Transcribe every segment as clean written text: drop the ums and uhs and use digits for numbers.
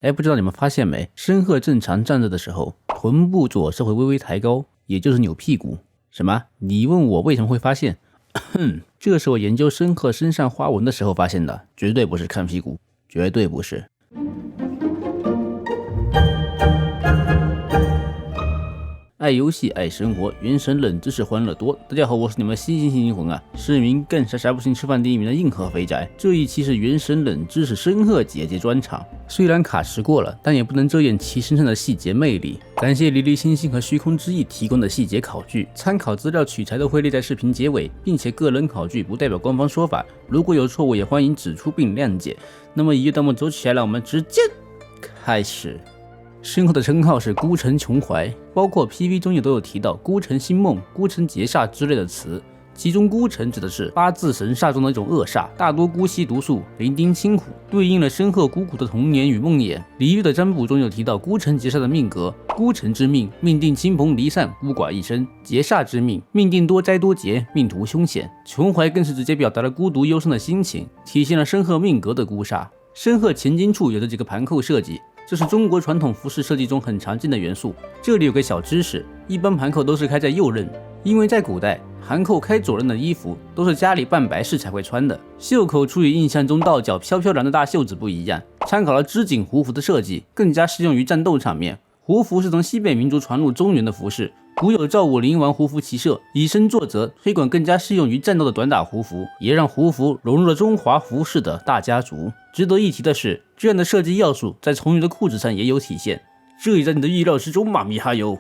哎，不知道你们发现没？申鹤正常站着的时候，臀部左侧会微微抬高，也就是扭屁股。什么？你问我为什么会发现？这是我研究申鹤身上花纹的时候发现的，绝对不是看屁股，绝对不是。爱游戏，爱生活，原神冷知识欢乐多。大家好，我是你们新灵魂啊，是名干啥不行吃饭第一名的硬核肥宅。这一期是原神冷知识申鹤姐姐专场，虽然卡时过了，但也不能遮掩其身上的细节魅力。感谢离离星星和虚空之翼提供的细节考据，参考资料取材都会列在视频结尾，并且个人考据不代表官方说法，如果有错误也欢迎指出并谅解。那么一夜到末走起来，让我们直接开始。申鹤的称号是孤城琼怀，包括 PV 中也都有提到孤城星梦、孤城劫煞之类的词。其中孤城指的是八字神煞中的一种恶煞，大多姑息毒素，零丁清苦，对应了申鹤孤苦的童年与梦魇。李煜的占卜中有提到孤城劫煞的命格，孤城之命，命定亲朋离散，孤寡一生；劫煞之命，命定多灾多劫，命途凶险。琼怀更是直接表达了孤独忧伤的心情，体现了申鹤命格的孤煞。申鹤前襟处有着几个盘扣设计，这是中国传统服饰设计中很常见的元素。这里有个小知识，一般盘扣都是开在右衽，因为在古代盘扣开左衽的衣服都是家里办白事才会穿的。袖口处与印象中道教飘飘然的大袖子不一样，参考了织锦胡服的设计，更加适用于战斗场面。胡服是从西北民族传入中原的服饰，古有赵武灵王胡服骑射，以身作则，推广更加适用于战斗的短打胡服，也让胡服融入了中华服饰的大家族。值得一提的是，这样的设计要素在从云的裤子上也有体现，这也在你的意料之中嘛，米哈游。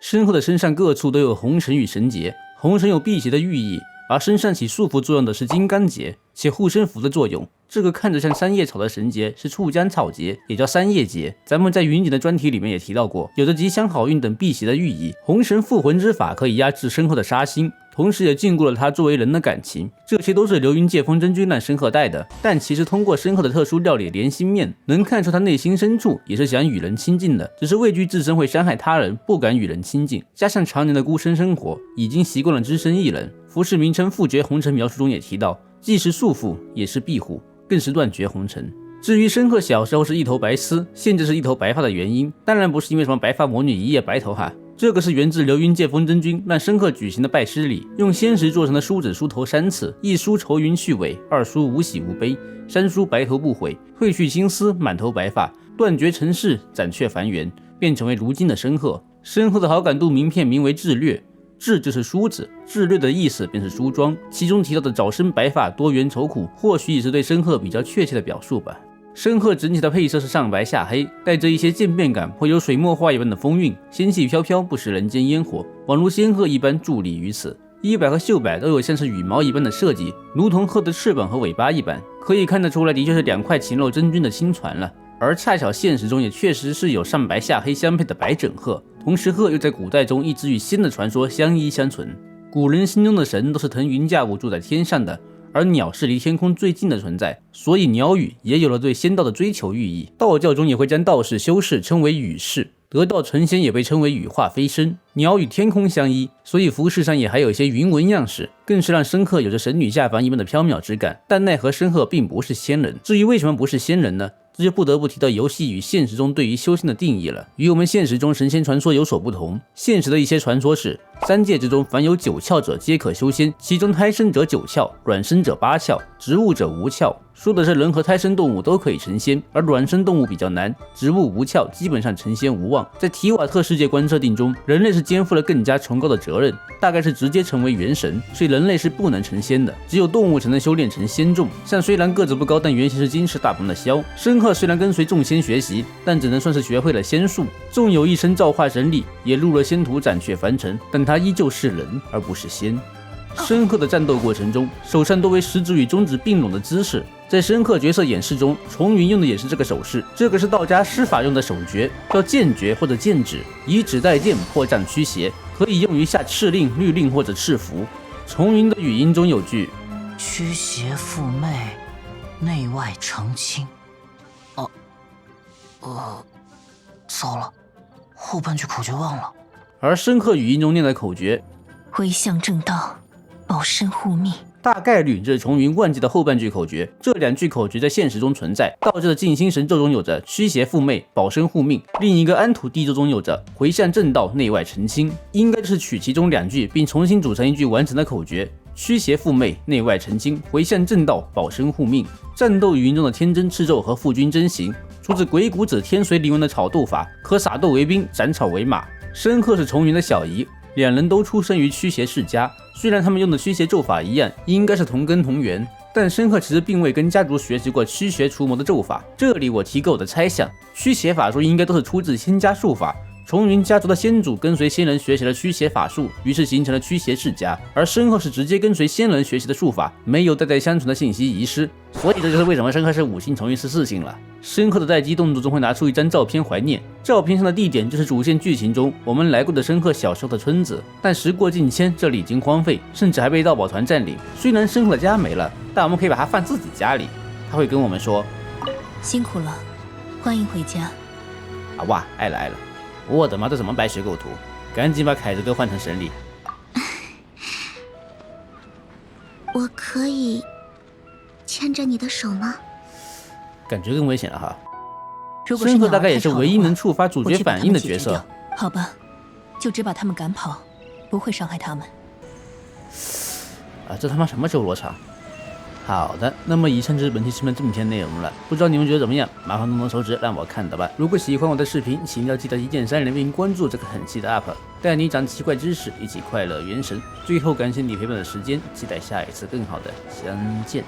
申鹤的身上各处都有红绳与绳结，红绳有辟邪的寓意，而身上起束缚作用的是金刚结，且护身符的作用。这个看着像三叶草的绳结是触江草结，也叫三叶结。咱们在云锦的专题里面也提到过，有着吉祥好运等辟邪的寓意。红绳附魂之法可以压制申鹤的杀心，同时也禁锢了他作为人的感情。这些都是流云借风真君让申鹤带的，但其实通过申鹤的特殊料理连心面，能看出他内心深处也是想与人亲近的，只是畏惧自身会伤害他人，不敢与人亲近。加上常年的孤身生活，已经习惯了只身一人。服饰名称复绝红尘描述中也提到，既是束缚，也是庇护，更是断绝红尘。至于申鹤小时候是一头白丝，现在是一头白发的原因，当然不是因为什么白发魔女一夜白头哈，这个是源自流云借风真君让申鹤举行的拜师礼，用仙石做成的梳子梳头3次，一梳愁云去尾，二梳无喜无悲，三梳白头不悔，褪去青丝，满头白发，断绝尘世，斩却凡缘，便成为如今的申鹤。申鹤的好感度名片名为智略，智就是梳子，智略的意思便是梳妆，其中提到的早生白发，多元愁苦，或许也是对申鹤比较确切的表述吧。申鹤整体的配色是上白下黑，带着一些渐变感，会有水墨画一般的风韵，仙气飘飘，不食人间烟火，宛如仙鹤一般伫立于此。衣摆和袖摆都有像是羽毛一般的设计，如同鹤的翅膀和尾巴一般，可以看得出来的确是2块禽肉真菌的亲传了。而恰巧现实中也确实是有上白下黑相配的白枕鹤，同时鹤又在古代中一直与仙的传说相依相存。古人心中的神都是腾云驾雾住在天上的，而鸟是离天空最近的存在，所以鸟语也有了对仙道的追求寓意。道教中也会将道士修士称为羽士，得道成仙也被称为羽化飞升。鸟与天空相依，所以服饰上也还有一些云纹样式，更是让申鹤有着神女下凡一般的飘渺之感。但奈何申鹤并不是仙人，至于为什么不是仙人呢？这就不得不提到游戏与现实中对于修仙的定义了。与我们现实中神仙传说有所不同，现实的一些传说是3界之中凡有9窍者皆可修仙，其中胎生者9窍，卵生者8窍，植物者无窍。说的是人和胎生动物都可以成仙，而卵生动物比较难，植物无窍，基本上成仙无望。在提瓦特世界观设定中，人类是肩负了更加崇高的责任，大概是直接成为元神，所以人类是不能成仙的，只有动物才能修炼成仙众。像虽然个子不高，但原型是金翅大鹏的枭。申鹤虽然跟随众仙学习，但只能算是学会了仙术，纵有一身造化神力，也入了仙途斩却凡尘，但他依旧是人而不是仙。申鹤的战斗过程中，手上多为食指与中指并拢的姿势，在申鹤角色演示中，重云用的也是这个手势。这个是道家施法用的手诀，叫剑诀或者剑指，以指代剑，破障驱邪，可以用于下敕令、律令或者敕符。重云的语音中有句驱邪附媚，内外澄清。糟了，后半句口诀忘了。而申鹤语音中念的口诀唯向正道，保身护命。大概率这是重云忘记的后半句口诀。这2句口诀在现实中存在。道教的静心神咒中有着驱邪附媚、保身护命，另一个安土地咒中有着回向正道、内外澄清，应该就是取其中2句，并重新组成一句完整的口诀。驱邪附媚、内外澄清、回向正道、保身护命。战斗语音中的天真赤咒和父君真行，出自鬼谷子天随灵文的草斗法，可撒豆为兵，斩草为马。申鹤是重云的小姨，2人都出生于驱邪世家，虽然他们用的驱邪咒法一样，应该是同根同源，但申鹤其实并未跟家族学习过驱邪除魔的咒法。这里我提个我的猜想，驱邪法术应该都是出自仙家术法。重云家族的先祖跟随仙人学习了驱邪法术，于是形成了驱邪世家，而申鹤是直接跟随仙人学习的术法，没有代代相传的信息遗失，所以这就是为什么申鹤是5星重云14星了。申鹤的待机动作中会拿出一张照片怀念，照片上的地点就是主线剧情中我们来过的申鹤小时候的村子，但时过境迁，这里已经荒废，甚至还被盗宝团占领。虽然申鹤的家没了，但我们可以把它放自己家里。他会跟我们说：“辛苦了，欢迎回家。”啊哇，爱了爱了。我的妈，这什么白雪狗图！赶紧把凯子哥换成神力。我可以牵着你的手吗？感觉更危险了哈。申鹤大概也是唯一能触发主角反应的角色。好吧，就只把他们赶跑，不会伤害他们。啊，这他妈什么修罗场？好的，那么以上就是本期视频正片内容了，不知道你们觉得怎么样？麻烦动动手指让我看到吧。如果喜欢我的视频，请要记得一键3连并关注这个很气的 UP， 带你长奇怪知识，一起快乐原神。最后感谢你陪伴的时间，期待下一次更好的相见。